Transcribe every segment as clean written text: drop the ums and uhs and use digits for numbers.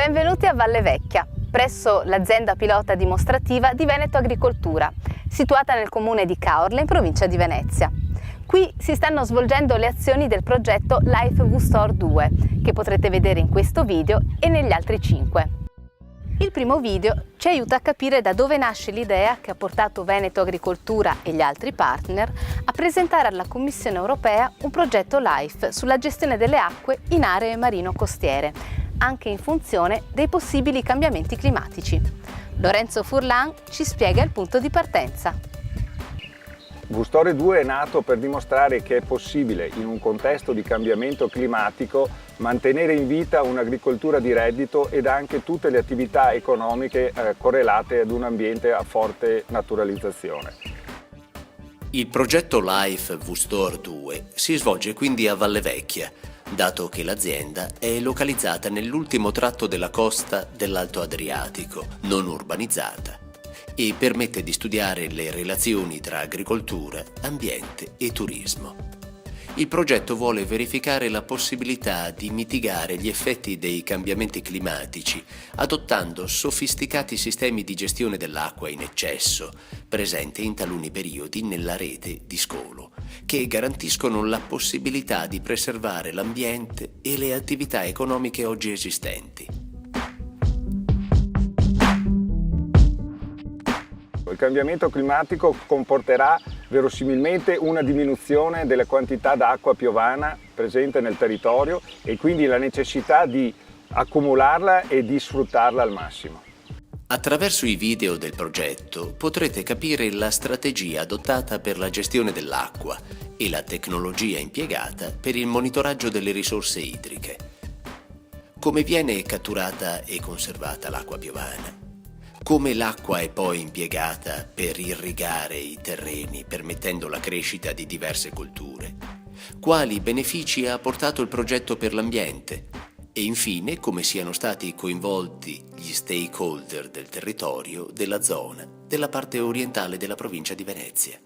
Benvenuti a Valle Vecchia, presso l'azienda pilota dimostrativa di Veneto Agricoltura, situata nel comune di Caorle, in provincia di Venezia. Qui si stanno svolgendo le azioni del progetto Life V-Store 2, che potrete vedere in questo video e negli altri 5. Il primo video ci aiuta a capire da dove nasce l'idea che ha portato Veneto Agricoltura e gli altri partner a presentare alla Commissione Europea un progetto LIFE sulla gestione delle acque in aree marino-costiere, anche in funzione dei possibili cambiamenti climatici. Lorenzo Furlan ci spiega il punto di partenza. V-Store 2 è nato per dimostrare che è possibile, in un contesto di cambiamento climatico, mantenere in vita un'agricoltura di reddito ed anche tutte le attività economiche correlate ad un ambiente a forte naturalizzazione. Il progetto Life V-Store 2 si svolge quindi a Valle Vecchia, dato che l'azienda è localizzata nell'ultimo tratto della costa dell'Alto Adriatico, non urbanizzata, e permette di studiare le relazioni tra agricoltura, ambiente e turismo. Il progetto vuole verificare la possibilità di mitigare gli effetti dei cambiamenti climatici adottando sofisticati sistemi di gestione dell'acqua in eccesso, presenti in taluni periodi nella rete di scolo, che garantiscono la possibilità di preservare l'ambiente e le attività economiche oggi esistenti. Il cambiamento climatico comporterà verosimilmente una diminuzione della quantità d'acqua piovana presente nel territorio e quindi la necessità di accumularla e di sfruttarla al massimo. Attraverso i video del progetto potrete capire la strategia adottata per la gestione dell'acqua e la tecnologia impiegata per il monitoraggio delle risorse idriche. Come viene catturata e conservata l'acqua piovana? Come l'acqua è poi impiegata per irrigare i terreni, permettendo la crescita di diverse colture? Quali benefici ha portato il progetto per l'ambiente? E infine, come siano stati coinvolti gli stakeholder del territorio, della zona, della parte orientale della provincia di Venezia.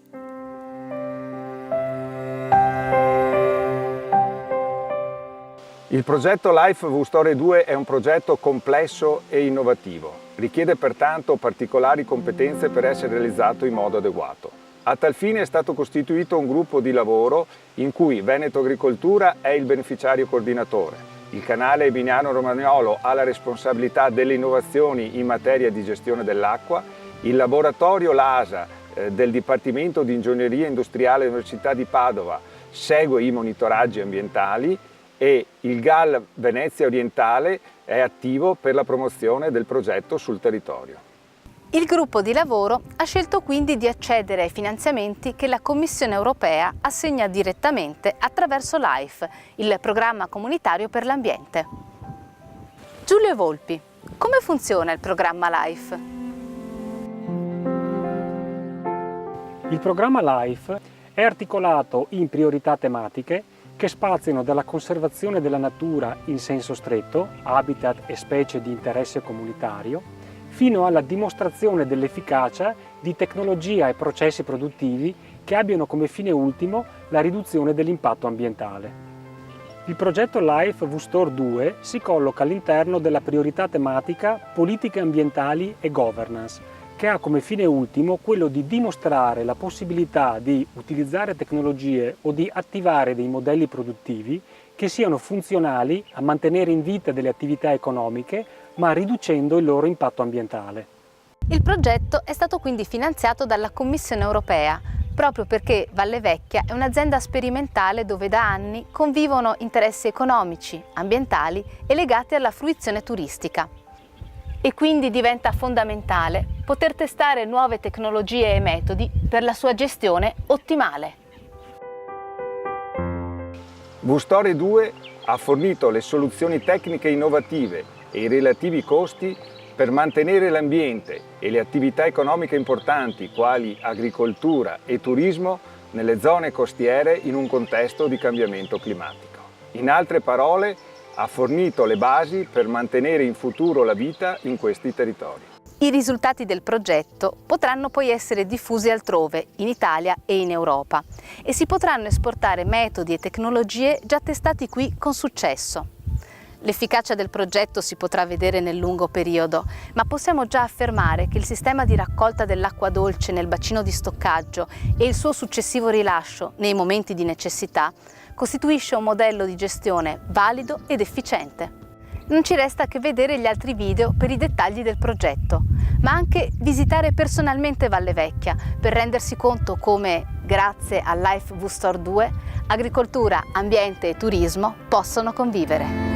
Il progetto Life V-Store 2 è un progetto complesso e innovativo. Richiede pertanto particolari competenze per essere realizzato in modo adeguato. A tal fine è stato costituito un gruppo di lavoro in cui Veneto Agricoltura è il beneficiario coordinatore, il canale Emiliano-Romagnolo ha la responsabilità delle innovazioni in materia di gestione dell'acqua, il laboratorio LASA del Dipartimento di Ingegneria Industriale dell'Università di Padova segue i monitoraggi ambientali e il GAL Venezia Orientale è attivo per la promozione del progetto sul territorio. Il gruppo di lavoro ha scelto quindi di accedere ai finanziamenti che la Commissione Europea assegna direttamente attraverso LIFE, il programma comunitario per l'ambiente. Giulio Volpi, come funziona il programma LIFE? Il programma LIFE è articolato in priorità tematiche che spaziano dalla conservazione della natura in senso stretto, habitat e specie di interesse comunitario, fino alla dimostrazione dell'efficacia di tecnologia e processi produttivi che abbiano come fine ultimo la riduzione dell'impatto ambientale. Il progetto Life V-Store 2 si colloca all'interno della priorità tematica Politiche ambientali e governance, che ha come fine ultimo quello di dimostrare la possibilità di utilizzare tecnologie o di attivare dei modelli produttivi che siano funzionali a mantenere in vita delle attività economiche, ma riducendo il loro impatto ambientale. Il progetto è stato quindi finanziato dalla Commissione Europea, proprio perché Valle Vecchia è un'azienda sperimentale dove da anni convivono interessi economici, ambientali e legati alla fruizione turistica. E quindi diventa fondamentale poter testare nuove tecnologie e metodi per la sua gestione ottimale. V-Store 2 ha fornito le soluzioni tecniche innovative e i relativi costi per mantenere l'ambiente e le attività economiche importanti quali agricoltura e turismo nelle zone costiere in un contesto di cambiamento climatico. In altre parole, ha fornito le basi per mantenere in futuro la vita in questi territori. I risultati del progetto potranno poi essere diffusi altrove, in Italia e in Europa, e si potranno esportare metodi e tecnologie già testati qui con successo. L'efficacia del progetto si potrà vedere nel lungo periodo, ma possiamo già affermare che il sistema di raccolta dell'acqua dolce nel bacino di stoccaggio e il suo successivo rilascio nei momenti di necessità costituisce un modello di gestione valido ed efficiente. Non ci resta che vedere gli altri video per i dettagli del progetto, ma anche visitare personalmente Valle Vecchia per rendersi conto come, grazie al Life WooStore 2, agricoltura, ambiente e turismo possono convivere.